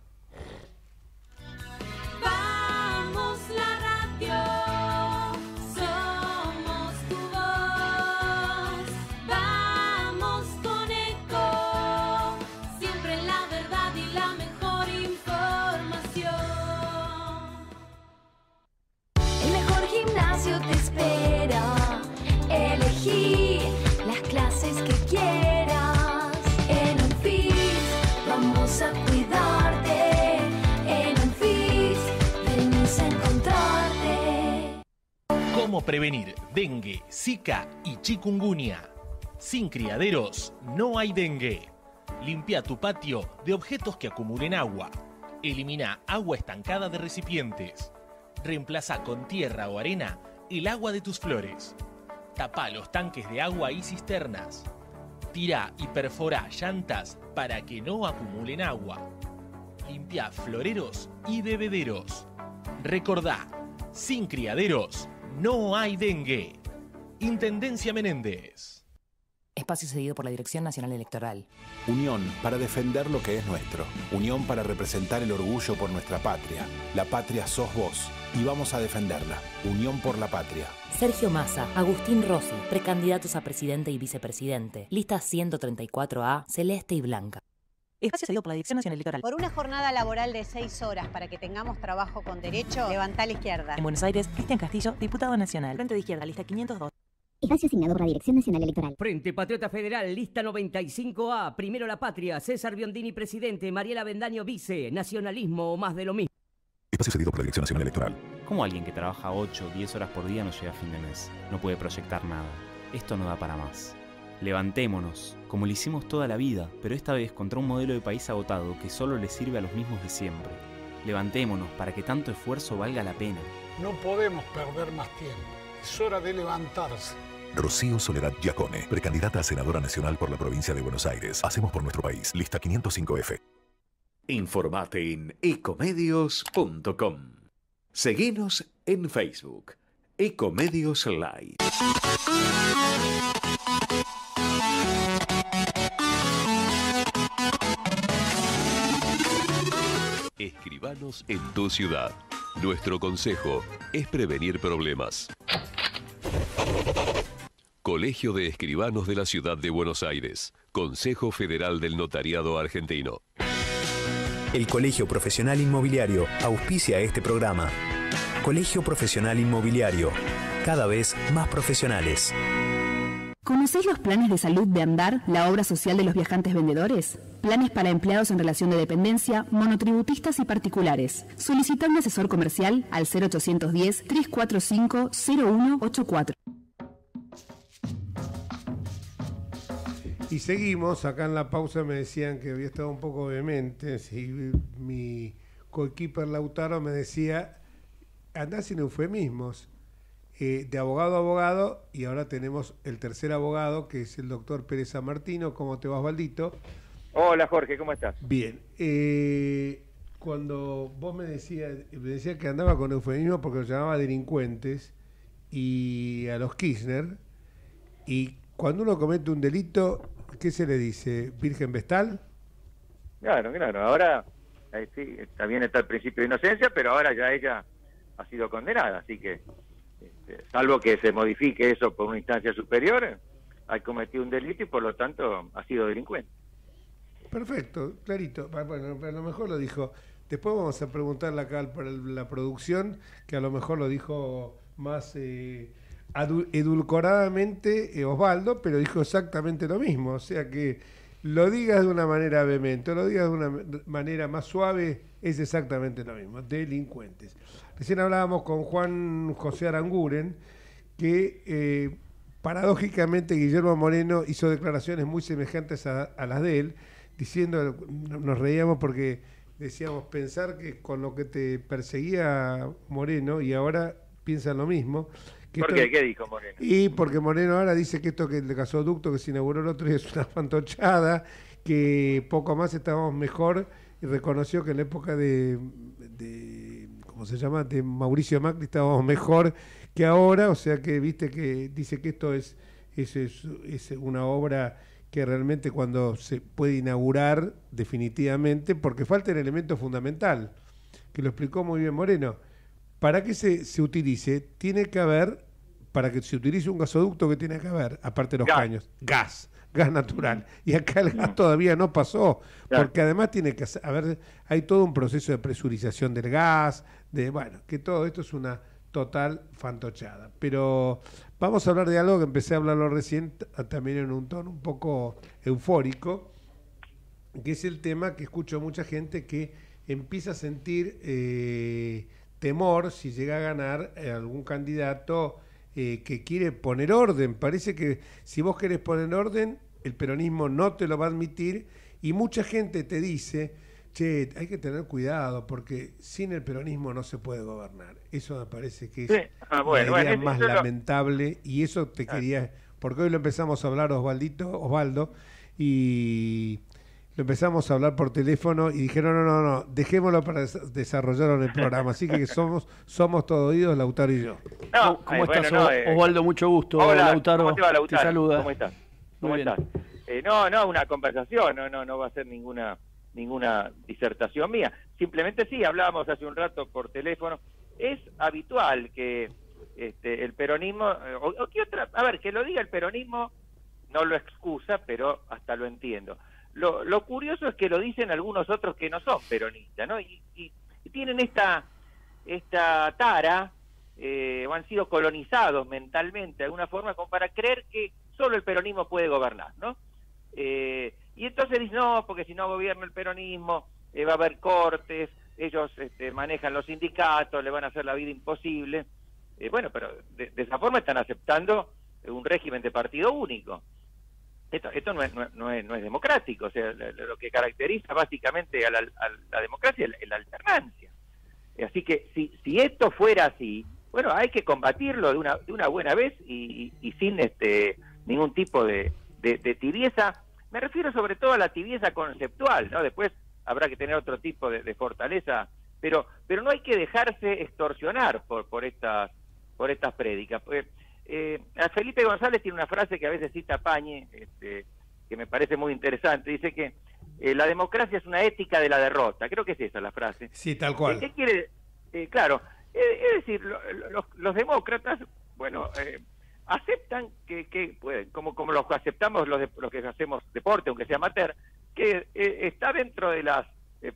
Speaker 4: ¿Cómo prevenir dengue, zika y chikungunya? Sin criaderos no hay dengue. Limpia tu patio de objetos que acumulen agua. Elimina agua estancada de recipientes. Reemplaza con tierra o arena el agua de tus flores. Tapa los tanques de agua y cisternas. Tira y perfora llantas para que no acumulen agua. Limpia floreros y bebederos. Recordá, sin criaderos no hay dengue. Intendencia Menéndez.
Speaker 5: Espacio cedido por la Dirección Nacional Electoral.
Speaker 6: Unión para defender lo que es nuestro. Unión para representar el orgullo por nuestra patria. La patria sos vos y vamos a defenderla. Unión por la patria.
Speaker 5: Sergio Massa, Agustín Rossi, precandidatos a presidente y vicepresidente. Lista 134A, celeste y blanca.
Speaker 7: Espacio cedido por la Dirección Nacional Electoral.
Speaker 8: Por una jornada laboral de 6 horas para que tengamos trabajo con derecho, levantá a la izquierda.
Speaker 7: En Buenos Aires, Cristian Castillo, diputado nacional. Frente de Izquierda, lista 502.
Speaker 9: Espacio asignado por la Dirección Nacional Electoral.
Speaker 10: Frente Patriota Federal, lista 95A. Primero la patria. César Biondini, presidente. Mariela Bendaño, vice. Nacionalismo o más de lo mismo.
Speaker 11: Espacio cedido por la Dirección Nacional Electoral.
Speaker 12: ¿Cómo alguien que trabaja 8 o 10 horas por día no llega a fin de mes? No puede proyectar nada. Esto no da para más. Levantémonos, como lo hicimos toda la vida, pero esta vez contra un modelo de país agotado que solo le sirve a los mismos de siempre. Levantémonos para que tanto esfuerzo valga la pena.
Speaker 13: No podemos perder más tiempo. Es hora de levantarse.
Speaker 11: Rocío Soledad Giacone, precandidata a senadora nacional por la provincia de Buenos Aires. Hacemos por nuestro país. Lista 505F.
Speaker 14: Informate en ecomedios.com. Seguinos en Facebook. Ecomedios Live.
Speaker 15: Escribanos en tu ciudad. Nuestro consejo es prevenir problemas. Colegio de Escribanos de la Ciudad de Buenos Aires. Consejo Federal del Notariado Argentino.
Speaker 16: El Colegio Profesional Inmobiliario auspicia este programa. Colegio Profesional Inmobiliario, cada vez más profesionales.
Speaker 17: ¿Conocéis los planes de salud de Andar, la obra social de los viajantes vendedores? Planes para empleados en relación de dependencia, monotributistas y particulares. Solicita un asesor comercial al 0810-345-0184.
Speaker 2: Y seguimos, acá en la pausa me decían que había estado un poco vehemente, y mi coequiper Lautaro me decía, andá sin eufemismos, de abogado a abogado, y ahora tenemos el tercer abogado, que es el doctor Pérez San Martino. ¿Cómo te vas, Valdito?
Speaker 3: Hola, Jorge, ¿cómo estás?
Speaker 2: Bien. Cuando vos me decías que andaba con eufemismo porque los llamaba delincuentes y a los Kirchner, y cuando uno comete un delito, ¿qué se le dice? ¿Virgen vestal?
Speaker 3: Claro. Ahora, sí, también está el principio de inocencia, pero ahora ya ella ha sido condenada, así que, salvo que se modifique eso por una instancia superior, ha cometido un delito y por lo tanto ha sido delincuente.
Speaker 2: Perfecto, clarito. Bueno, a lo mejor lo dijo. Después vamos a preguntarle acá para la producción, que a lo mejor lo dijo más edulcoradamente Osvaldo, pero dijo exactamente lo mismo. O sea que lo digas de una manera vehemente o lo digas de una manera más suave, es exactamente lo mismo. Delincuentes. Recién hablábamos con Juan José Aranguren, que paradójicamente Guillermo Moreno hizo declaraciones muy semejantes a las de él, diciendo, nos reíamos porque decíamos, pensar que con lo que te perseguía Moreno y ahora piensan lo mismo.
Speaker 3: ¿Por qué? ¿Qué dijo Moreno?
Speaker 2: Y porque Moreno ahora dice que esto que el gasoducto que se inauguró el otro día es una fantochada, que poco más estábamos mejor, y reconoció que en la época de ¿cómo se llama?, de Mauricio Macri estábamos mejor que ahora, o sea que viste que dice que esto es una obra que realmente cuando se puede inaugurar definitivamente, porque falta el elemento fundamental, que lo explicó muy bien Moreno. Para que se utilice, tiene que haber, para que se utilice un gasoducto, que tiene que haber, aparte de los caños, gas natural. Y acá el gas todavía no pasó, porque además tiene que haber, hay todo un proceso de presurización del gas, que todo esto es una total fantochada. Pero vamos a hablar de algo que empecé a hablarlo recién, también en un tono un poco eufórico, que es el tema que escucho a mucha gente que empieza a sentir temor si llega a ganar algún candidato que quiere poner orden. Parece que si vos querés poner orden, el peronismo no te lo va a admitir, y mucha gente te dice, che, hay que tener cuidado porque sin el peronismo no se puede gobernar. Eso me parece que es la idea más lamentable, y eso te quería, porque hoy lo empezamos a hablar Osvaldo, y lo empezamos a hablar por teléfono y dijeron, no, dejémoslo para desarrollar en el programa. Así que somos todos oídos, Lautaro y yo.
Speaker 3: No,
Speaker 1: ¿Cómo estás, Osvaldo? Mucho gusto.
Speaker 3: Hola,
Speaker 1: Lautaro.
Speaker 3: ¿cómo te va, Lautaro?
Speaker 1: Te saluda.
Speaker 3: ¿Cómo estás?
Speaker 1: Muy bien.
Speaker 3: No, una conversación, no va a ser ninguna disertación mía. Simplemente sí, hablábamos hace un rato por teléfono. Es habitual que el peronismo, que lo diga el peronismo no lo excusa, pero hasta lo entiendo. Lo curioso es que lo dicen algunos otros que no son peronistas, ¿no? Y tienen esta tara, o han sido colonizados mentalmente de alguna forma como para creer que solo el peronismo puede gobernar, ¿no? Y entonces dicen, no, porque si no gobierna el peronismo, va a haber cortes, ellos manejan los sindicatos, le van a hacer la vida imposible. Bueno, pero de esa forma están aceptando un régimen de partido único. Esto no es democrático, o sea, lo que caracteriza básicamente a la democracia es la alternancia. Así que si esto fuera así, bueno, hay que combatirlo de una buena vez y sin ningún tipo de tibieza. Me refiero sobre todo a la tibieza conceptual, ¿no? Después habrá que tener otro tipo de fortaleza, pero no hay que dejarse extorsionar por estas prédicas. Felipe González tiene una frase que a veces cita Pañi, que me parece muy interesante. Dice que la democracia es una ética de la derrota. Creo que es esa la frase.
Speaker 2: Sí, tal cual.
Speaker 3: ¿Qué quiere? Claro, es decir, los demócratas, bueno, aceptan que como los aceptamos los que hacemos deporte, aunque sea amateur, que está dentro de las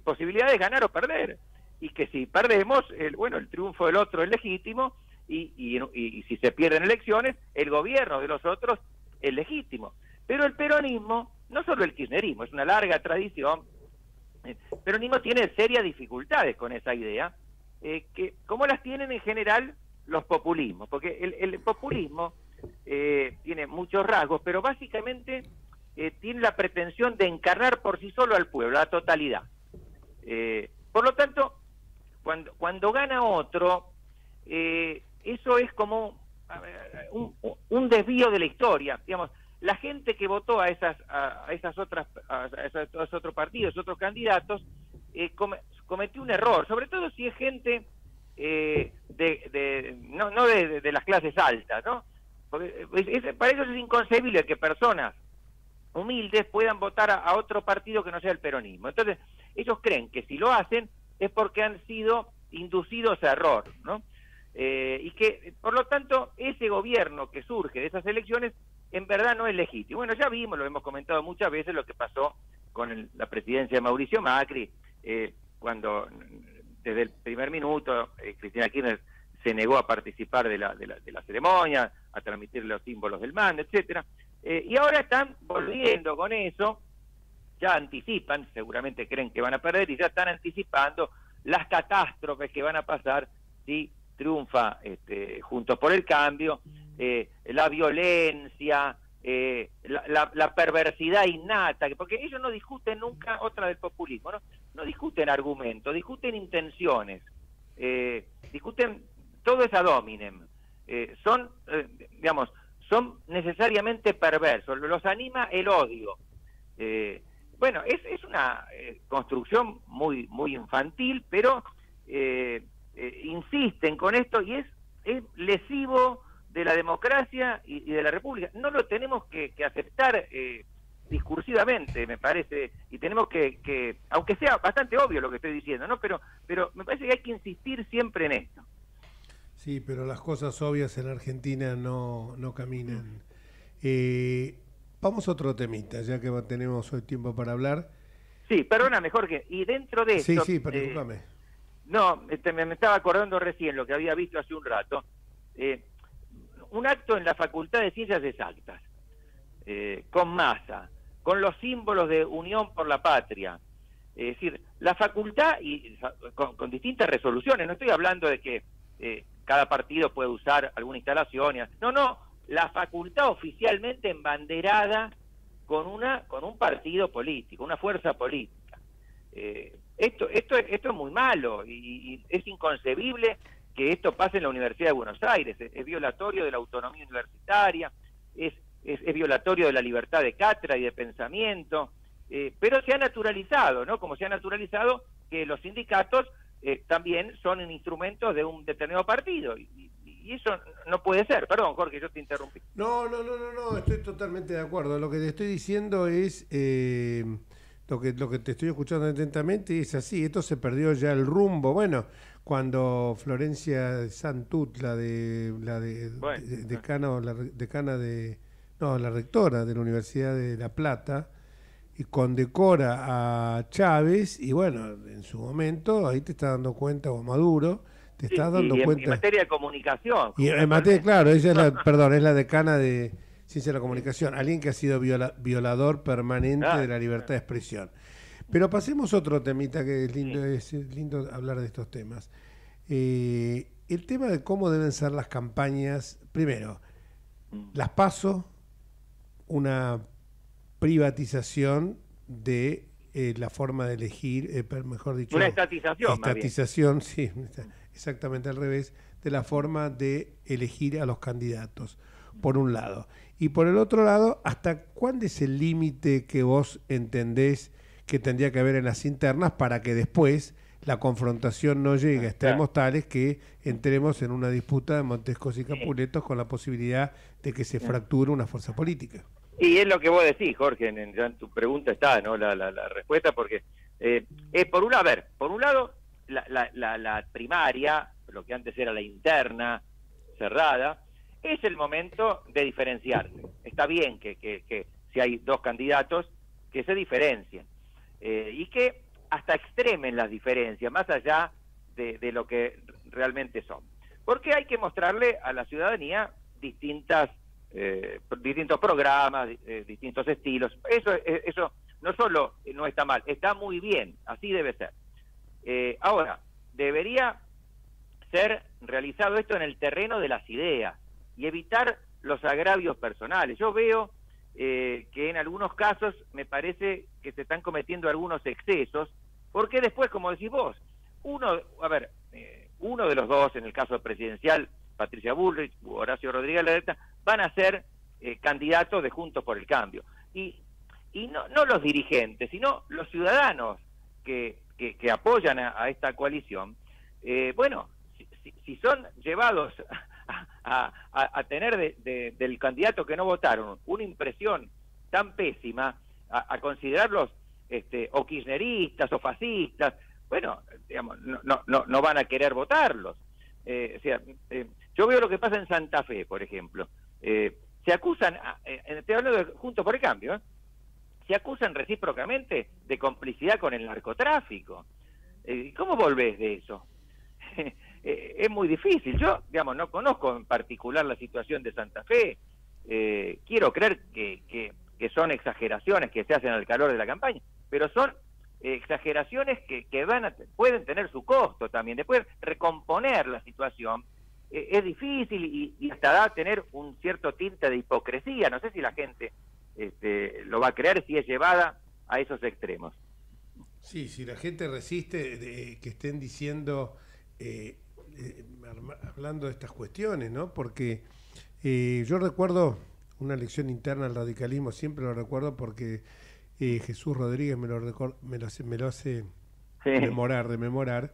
Speaker 3: posibilidades de ganar o perder, y que si perdemos, el triunfo del otro es legítimo, y si se pierden elecciones, el gobierno de los otros es legítimo. Pero el peronismo, no solo el kirchnerismo, es una larga tradición, el peronismo tiene serias dificultades con esa idea, que como las tienen en general los populismos, porque el populismo tiene muchos rasgos, pero básicamente tiene la pretensión de encarnar por sí solo al pueblo, a la totalidad. Por lo tanto, cuando gana otro, eso es como un desvío de la historia. Digamos, la gente que votó a esos otros partidos, otros candidatos, cometió un error, sobre todo si es gente no de las clases altas, ¿no? Porque para ellos es inconcebible que personas humildes puedan votar a otro partido que no sea el peronismo. Entonces, ellos creen que si lo hacen es porque han sido inducidos a error, ¿no? Y que, por lo tanto, ese gobierno que surge de esas elecciones en verdad no es legítimo. Bueno, ya vimos, lo hemos comentado muchas veces, lo que pasó con la presidencia de Mauricio Macri, cuando desde el primer minuto Cristina Kirchner se negó a participar de la ceremonia, a transmitir los símbolos del mando, etcétera. Y ahora están volviendo con eso, ya anticipan, seguramente creen que van a perder, y ya están anticipando las catástrofes que van a pasar si triunfa Juntos por el Cambio, la violencia, la perversidad innata, porque ellos no discuten nunca, otra del populismo, no discuten argumentos, discuten intenciones, discuten, todo es ad hominem, son necesariamente perversos, los anima el odio. Bueno, es una construcción muy infantil, pero insisten con esto y es lesivo de la democracia y de la república. No lo tenemos que aceptar discursivamente, me parece, y tenemos que aunque sea bastante obvio lo que estoy diciendo, ¿no? Pero me parece que hay que insistir siempre en esto.
Speaker 2: Sí, pero las cosas obvias en Argentina no caminan. Vamos a otro temita, ya que tenemos hoy tiempo para hablar.
Speaker 3: Sí, perdóname, Jorge, y dentro de esto...
Speaker 2: Sí, perdóname.
Speaker 3: No, me estaba acordando recién lo que había visto hace un rato. Un acto en la Facultad de Ciencias Exactas, con Massa, con los símbolos de Unión por la Patria. Es decir, la facultad, y con distintas resoluciones, no estoy hablando de que cada partido puede usar alguna instalación. No, la facultad oficialmente embanderada con un partido político, una fuerza política. Esto es muy malo y es inconcebible que esto pase en la Universidad de Buenos Aires. Es violatorio de la autonomía universitaria, es violatorio de la libertad de cátedra y de pensamiento.
Speaker 18: pero se ha naturalizado, ¿no? Como se ha naturalizado que los sindicatos también son instrumentos de un determinado partido, y eso no puede ser. Perdón, Jorge, yo te interrumpí.
Speaker 2: No, estoy totalmente de acuerdo. Lo que te estoy diciendo es, lo que te estoy escuchando atentamente es así, esto se perdió ya el rumbo. Bueno, cuando Florencia Santut, la rectora de la Universidad de La Plata, y condecora a Chávez, y bueno, en su momento, ahí te estás dando cuenta, o Maduro, te estás dando cuenta.
Speaker 18: En materia de comunicación.
Speaker 2: Y en materia, claro, ella es la decana de Ciencia de la Comunicación, alguien que ha sido violador permanente de la libertad de expresión. Pero pasemos a otro temita, que es lindo hablar de estos temas. El tema de cómo deben ser las campañas, primero, las PASO, una privatización de la forma de elegir, mejor dicho...
Speaker 18: Una estatización.
Speaker 2: Estatización, sí, exactamente al revés, de la forma de elegir a los candidatos, por un lado. Y por el otro lado, ¿hasta cuándo es el límite que vos entendés que tendría que haber en las internas para que después la confrontación no llegue a extremos tales que entremos en una disputa de Montescos y Capuletos con la posibilidad de que se fracture una fuerza política?
Speaker 18: Y es lo que vos decís, Jorge, en tu pregunta está, ¿no? La respuesta, porque por un lado, la primaria, lo que antes era la interna, cerrada, es el momento de diferenciarse. Está bien que si hay dos candidatos, que se diferencien, y que hasta extremen las diferencias, más allá de lo que realmente son. Porque hay que mostrarle a la ciudadanía distintos programas, distintos estilos. Eso no solo no está mal, está muy bien, así debe ser. Ahora, debería ser realizado esto en el terreno de las ideas y evitar los agravios personales. Yo veo que en algunos casos me parece que se están cometiendo algunos excesos, porque después, como decís vos, uno de los dos, en el caso presidencial, Patricia Bullrich u Horacio Rodríguez Larreta, van a ser candidatos de Juntos por el Cambio. Y no los dirigentes, sino los ciudadanos que apoyan a esta coalición, si son llevados a tener del candidato que no votaron una impresión tan pésima, a considerarlos o kirchneristas o fascistas, bueno, digamos, no van a querer votarlos. Yo veo lo que pasa en Santa Fe, por ejemplo. Se acusan, estoy hablando de Juntos por el Cambio, se acusan recíprocamente de complicidad con el narcotráfico. ¿Cómo volvés de eso? Es muy difícil. Yo, digamos, no conozco en particular la situación de Santa Fe. Quiero creer que son exageraciones que se hacen al calor de la campaña, pero son exageraciones que pueden tener su costo también. Después, recomponer la situación es difícil y hasta da a tener un cierto tinte de hipocresía. No sé si la gente lo va a creer si es llevada a esos extremos.
Speaker 2: Sí, si la gente resiste que estén diciendo, hablando de estas cuestiones, ¿no? Porque yo recuerdo una lección interna al radicalismo, siempre lo recuerdo porque Jesús Rodríguez me lo hace rememorar,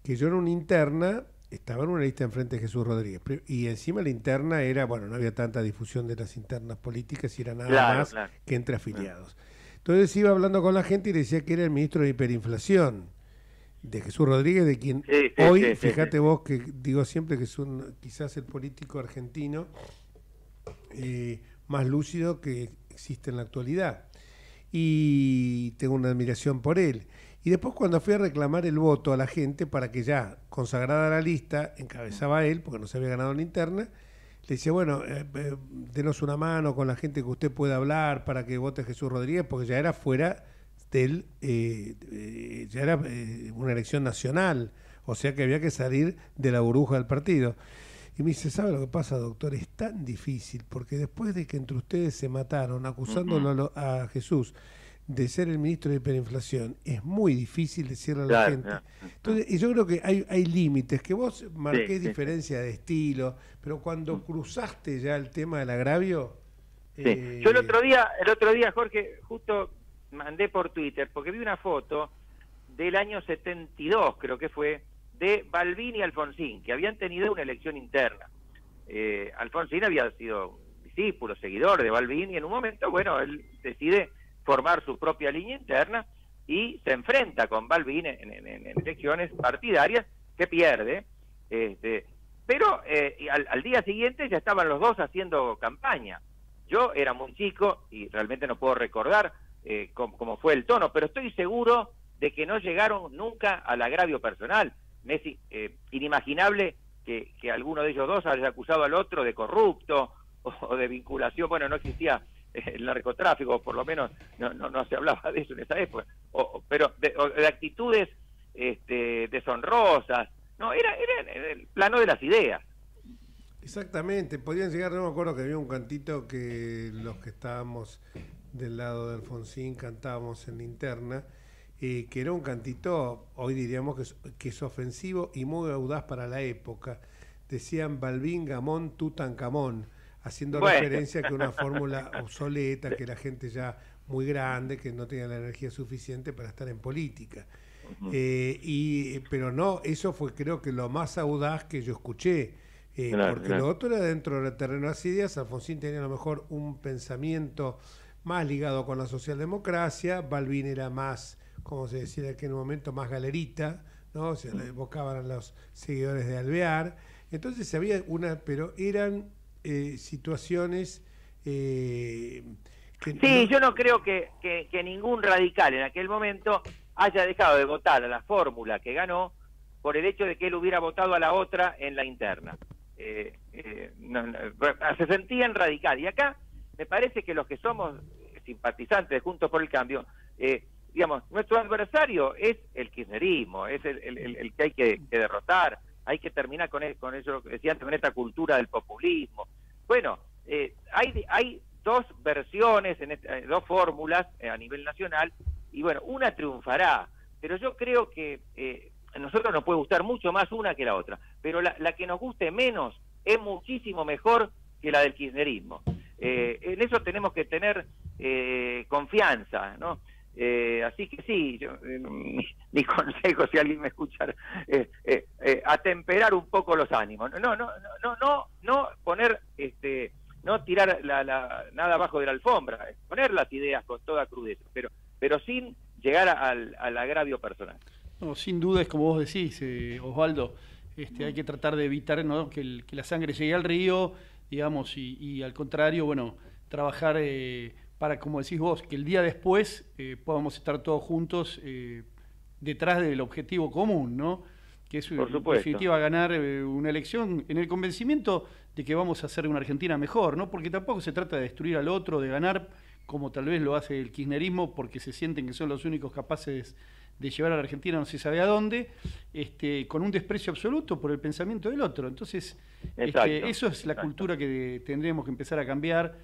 Speaker 2: que yo en una interna estaba en una lista enfrente de Jesús Rodríguez, y encima la interna era, bueno, no había tanta difusión de las internas políticas y era nada más que entre afiliados. Entonces iba hablando con la gente y le decía que era el ministro de hiperinflación, de Jesús Rodríguez, de quien hoy, fíjate vos que digo siempre que es quizás el político argentino más lúcido que existe en la actualidad. Y tengo una admiración por él. Y después cuando fui a reclamar el voto a la gente para que ya consagrada la lista, encabezaba él, porque no se había ganado la interna, le decía, bueno, denos una mano con la gente que usted pueda hablar para que vote Jesús Rodríguez, porque ya era fuera del, ya era una elección nacional, o sea que había que salir de la burbuja del partido. Y me dice, ¿sabe lo que pasa, doctor? Es tan difícil, porque después de que entre ustedes se mataron acusándolo a Jesús de ser el ministro de hiperinflación, es muy difícil decirle a la gente. Entonces, y yo creo que hay límites, que vos marqués diferencia de estilo, pero cuando cruzaste ya el tema del agravio...
Speaker 18: Yo el otro día, Jorge, justo mandé por Twitter, porque vi una foto del año 72, creo que fue, de Balbín y Alfonsín, que habían tenido una elección interna. Alfonsín había sido discípulo, seguidor de Balbín, y en un momento, bueno, él decide formar su propia línea interna y se enfrenta con Balbín en elecciones partidarias, que pierde, pero al día siguiente ya estaban los dos haciendo campaña. Yo era muy chico y realmente no puedo recordar cómo fue el tono, pero estoy seguro de que no llegaron nunca al agravio personal. Es inimaginable que alguno de ellos dos haya acusado al otro de corrupto o de vinculación. Bueno, no existía el narcotráfico, por lo menos no se hablaba de eso en esa época, pero de actitudes deshonrosas. No, era el plano de las ideas.
Speaker 2: Exactamente, podían llegar, no me acuerdo que había un cantito que los que estábamos del lado de Alfonsín cantábamos en la interna, que era un cantito, hoy diríamos que es ofensivo y muy audaz para la época. Decían Balbín, Gamón, Tutankamón, haciendo referencia a que una fórmula obsoleta, que la gente ya muy grande, que no tenía la energía suficiente para estar en política. Pero no, eso fue creo que lo más audaz que yo escuché, porque lo otro era dentro del terreno de las ideas. Alfonsín tenía a lo mejor un pensamiento más ligado con la socialdemocracia, Balbín era más, como se decía en aquel momento, más galerita, ¿no? Se le evocaban a los seguidores de Alvear. Entonces había pero eran situaciones que...
Speaker 18: Sí, yo no creo que ningún radical en aquel momento haya dejado de votar a la fórmula que ganó por el hecho de que él hubiera votado a la otra en la interna. Se sentían radical. Y acá me parece que los que somos simpatizantes de Juntos por el Cambio, digamos, nuestro adversario es el kirchnerismo, es el que hay que derrotar. Hay que terminar con eso que decía antes, con esta cultura del populismo. Bueno, hay dos versiones, dos fórmulas a nivel nacional, y bueno, una triunfará, pero yo creo que a nosotros nos puede gustar mucho más una que la otra, pero la que nos guste menos es muchísimo mejor que la del kirchnerismo. En eso tenemos que tener confianza, ¿no? Así que sí, mi consejo, si alguien me escucha, atemperar un poco los ánimos, no poner no tirar nada abajo de la alfombra, poner las ideas con toda crudeza, pero sin llegar al agravio personal.
Speaker 1: No, sin duda es como vos decís, Osvaldo, hay que tratar de evitar, ¿no?, que la sangre llegue al río, digamos, y al contrario, bueno, trabajar para, como decís vos, que el día después podamos estar todos juntos detrás del objetivo común, ¿no? Que es, en definitiva, ganar una elección en el convencimiento de que vamos a hacer una Argentina mejor, ¿no? Porque tampoco se trata de destruir al otro, de ganar, como tal vez lo hace el kirchnerismo, porque se sienten que son los únicos capaces de llevar a la Argentina no se sabe a dónde, con un desprecio absoluto por el pensamiento del otro. Entonces, eso es la cultura que tendremos que empezar a cambiar.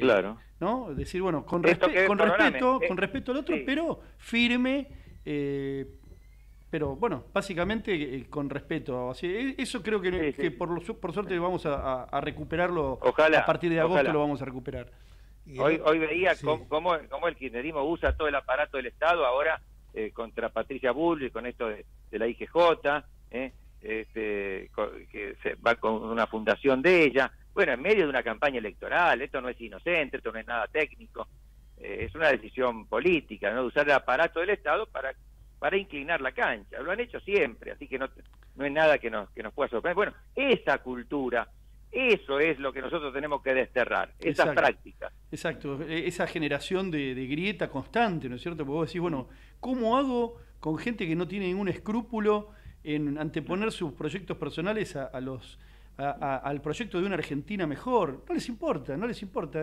Speaker 18: Claro.
Speaker 1: ¿No? Decir, bueno, con respeto al otro, pero firme, pero bueno, básicamente con respeto. Así, eso creo que por suerte vamos a recuperarlo.
Speaker 18: Ojalá,
Speaker 1: a partir de agosto lo vamos a recuperar.
Speaker 18: Hoy veía cómo el kirchnerismo usa todo el aparato del Estado ahora contra Patricia Bullrich, con esto de la IGJ, que se va con una fundación de ella. Bueno, en medio de una campaña electoral, esto no es inocente, esto no es nada técnico, es una decisión política, ¿no? De usar el aparato del Estado para inclinar la cancha. Lo han hecho siempre, así que no es nada que nos pueda sorprender. Bueno, esa cultura, eso es lo que nosotros tenemos que desterrar, esas prácticas.
Speaker 1: Exacto, esa generación de grieta constante, ¿no es cierto? Porque vos decís, bueno, ¿cómo hago con gente que no tiene ningún escrúpulo en anteponer sus proyectos personales al proyecto de una Argentina mejor? No les importa.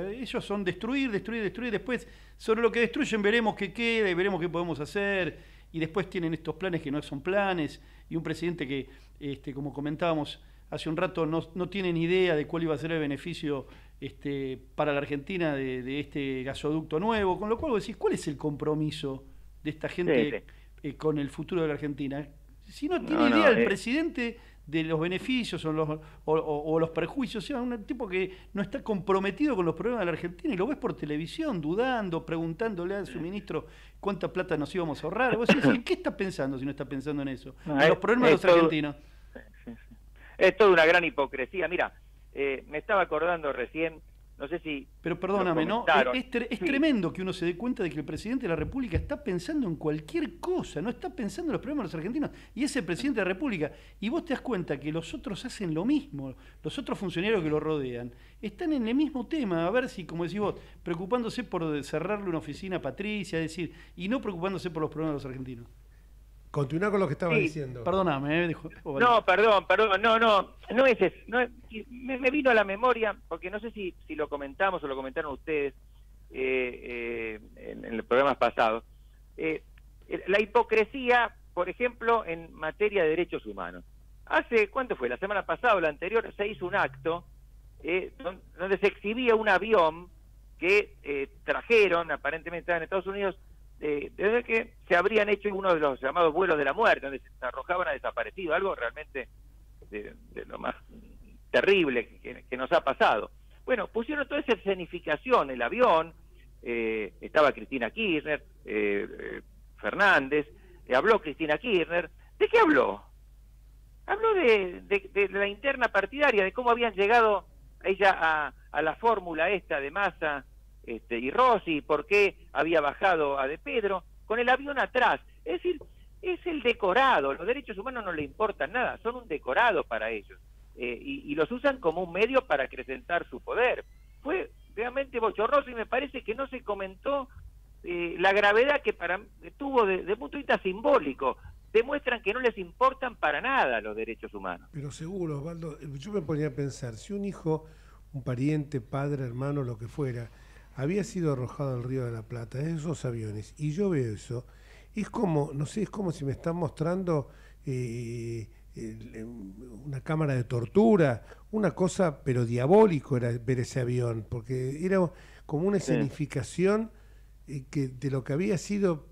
Speaker 1: Ellos son destruir, después sobre lo que destruyen veremos qué queda y veremos qué podemos hacer, y después tienen estos planes que no son planes, y un presidente que, como comentábamos hace un rato, no tiene ni idea de cuál iba a ser el beneficio para la Argentina de este gasoducto nuevo, con lo cual vos decís, ¿cuál es el compromiso de esta gente con el futuro de la Argentina? Si no tiene idea el presidente de los beneficios o los perjuicios, o sea, un tipo que no está comprometido con los problemas de la Argentina y lo ves por televisión, dudando, preguntándole a su ministro cuánta plata nos íbamos a ahorrar. Vos decís, ¿en qué está pensando si no está pensando en eso? En los problemas de los argentinos.
Speaker 18: Es toda una gran hipocresía. Mira, me estaba acordando recién, no sé si...
Speaker 1: Pero perdóname, ¿no? Es tremendo que uno se dé cuenta de que el presidente de la República está pensando en cualquier cosa, no está pensando en los problemas de los argentinos, y es el presidente de la República. Y vos te das cuenta que los otros hacen lo mismo, los otros funcionarios que lo rodean, están en el mismo tema, a ver si, como decís vos, preocupándose por cerrarle una oficina a Patricia, es decir, y no preocupándose por los problemas de los argentinos.
Speaker 2: Continúa con lo que estaba diciendo.
Speaker 1: Perdóname,
Speaker 18: No, perdón, no es eso. Me vino a la memoria, porque no sé si lo comentamos o lo comentaron ustedes en los programas pasados. La hipocresía, por ejemplo, en materia de derechos humanos. ¿Cuánto fue? La semana pasada o la anterior se hizo un acto donde se exhibía un avión que trajeron, aparentemente estaban en Estados Unidos, desde que se habrían hecho uno de los llamados vuelos de la muerte, donde se arrojaban a desaparecidos, algo realmente de lo más terrible que nos ha pasado. Bueno, pusieron toda esa escenificación, el avión, estaba Cristina Kirchner, Fernández, habló Cristina Kirchner. ¿De qué habló? Habló de la interna partidaria, de cómo habían llegado ella a la fórmula esta de Massa y Rossi, por qué había bajado a De Pedro, con el avión atrás. Es decir, es el decorado, los derechos humanos no le importan nada, son un decorado para ellos, y los usan como un medio para acrecentar su poder. Fue realmente bochornoso y me parece que no se comentó la gravedad que tuvo desde el punto de vista simbólico. Demuestran que no les importan para nada los derechos humanos.
Speaker 2: Pero seguro, Osvaldo, yo me ponía a pensar, si un hijo, un pariente, padre, hermano, lo que fuera, había sido arrojado al Río de la Plata, en esos aviones, y yo veo eso, es como, no sé, es como si me están mostrando una cámara de tortura, una cosa, pero diabólico era ver ese avión, porque era como una escenificación de lo que había sido.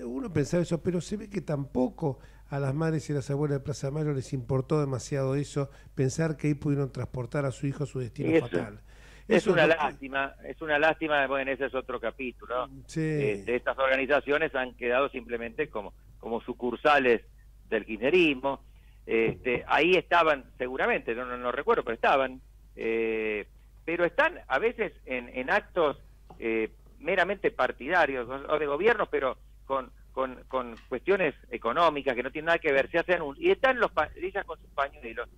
Speaker 2: Uno pensaba eso, pero se ve que tampoco a las madres y las abuelas de Plaza Mayo les importó demasiado eso, pensar que ahí pudieron transportar a su hijo a su destino fatal.
Speaker 18: Es una lástima, bueno, ese es otro capítulo.
Speaker 2: Sí.
Speaker 18: Estas organizaciones han quedado simplemente como sucursales del kirchnerismo. Ahí estaban, seguramente, no recuerdo, pero estaban. Pero están a veces en actos meramente partidarios o de gobierno, pero con cuestiones económicas que no tienen nada que ver, se hacen y están ellas con sus pañuelos.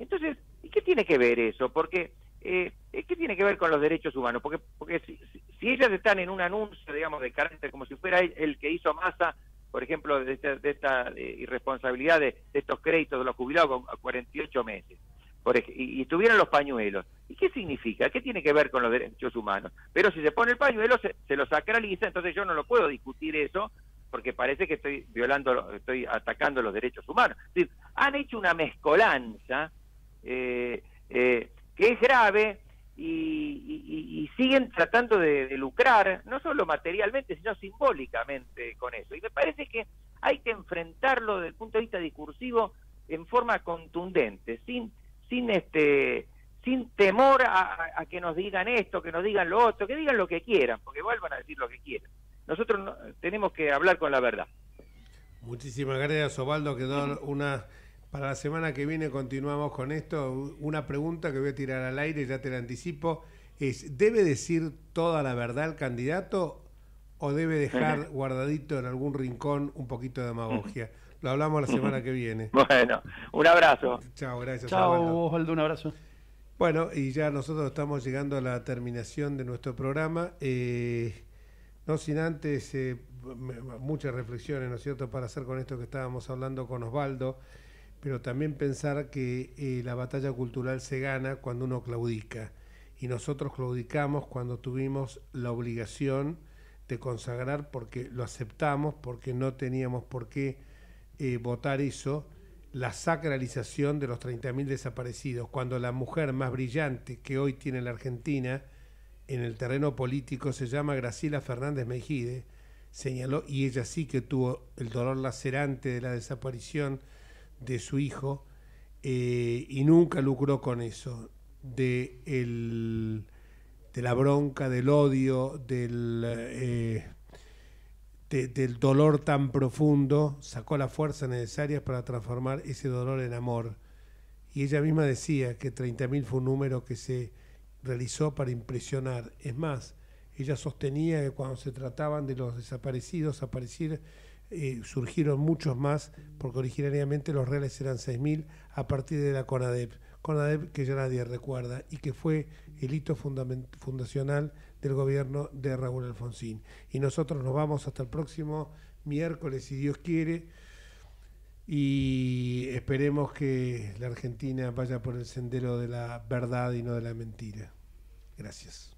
Speaker 18: Entonces, ¿y qué tiene que ver eso? Porque ¿qué tiene que ver con los derechos humanos? Porque si ellas están en un anuncio, digamos, de carácter como si fuera el que hizo Massa, por ejemplo, de esta irresponsabilidad de estos créditos de los jubilados a 48 meses, y tuvieron los pañuelos. ¿Y qué significa? ¿Qué tiene que ver con los derechos humanos? Pero si se pone el pañuelo, se lo sacraliza, entonces yo no lo puedo discutir eso, porque parece que estoy atacando los derechos humanos. Es decir, han hecho una mezcolanza que es grave y siguen tratando de lucrar, no solo materialmente, sino simbólicamente con eso. Y me parece que hay que enfrentarlo desde el punto de vista discursivo en forma contundente, sin temor a que nos digan esto, que nos digan lo otro, que digan lo que quieran, porque igual van a decir lo que quieran. Nosotros tenemos que hablar con la verdad.
Speaker 2: Muchísimas gracias, Osvaldo. Quedó para la semana que viene continuamos con esto. Una pregunta que voy a tirar al aire, ya te la anticipo, es: ¿debe decir toda la verdad el candidato o debe dejar guardadito en algún rincón un poquito de demagogia? Lo hablamos la semana que viene.
Speaker 18: Bueno, un abrazo.
Speaker 2: Chao, gracias.
Speaker 1: Chao, Osvaldo, un abrazo.
Speaker 2: Bueno, y ya nosotros estamos llegando a la terminación de nuestro programa. No sin antes muchas reflexiones, ¿no es cierto?, para hacer con esto que estábamos hablando con Osvaldo, pero también pensar que la batalla cultural se gana cuando uno claudica, y nosotros claudicamos cuando tuvimos la obligación de consagrar, porque lo aceptamos, porque no teníamos por qué votar eso, la sacralización de los 30.000 desaparecidos, cuando la mujer más brillante que hoy tiene la Argentina en el terreno político se llama Graciela Fernández Mejide, señaló, y ella sí que tuvo el dolor lacerante de la desaparición de su hijo, y nunca lucró con eso, de la bronca, del odio, del dolor tan profundo, sacó las fuerzas necesarias para transformar ese dolor en amor. Y ella misma decía que 30.000 fue un número que se realizó para impresionar. Es más, ella sostenía que cuando se trataban de los desaparecidos, surgieron muchos más, porque originariamente los reales eran 6.000 a partir de la CONADEP que ya nadie recuerda y que fue el hito fundacional del gobierno de Raúl Alfonsín. Y nosotros nos vamos hasta el próximo miércoles, si Dios quiere, y esperemos que la Argentina vaya por el sendero de la verdad y no de la mentira. Gracias.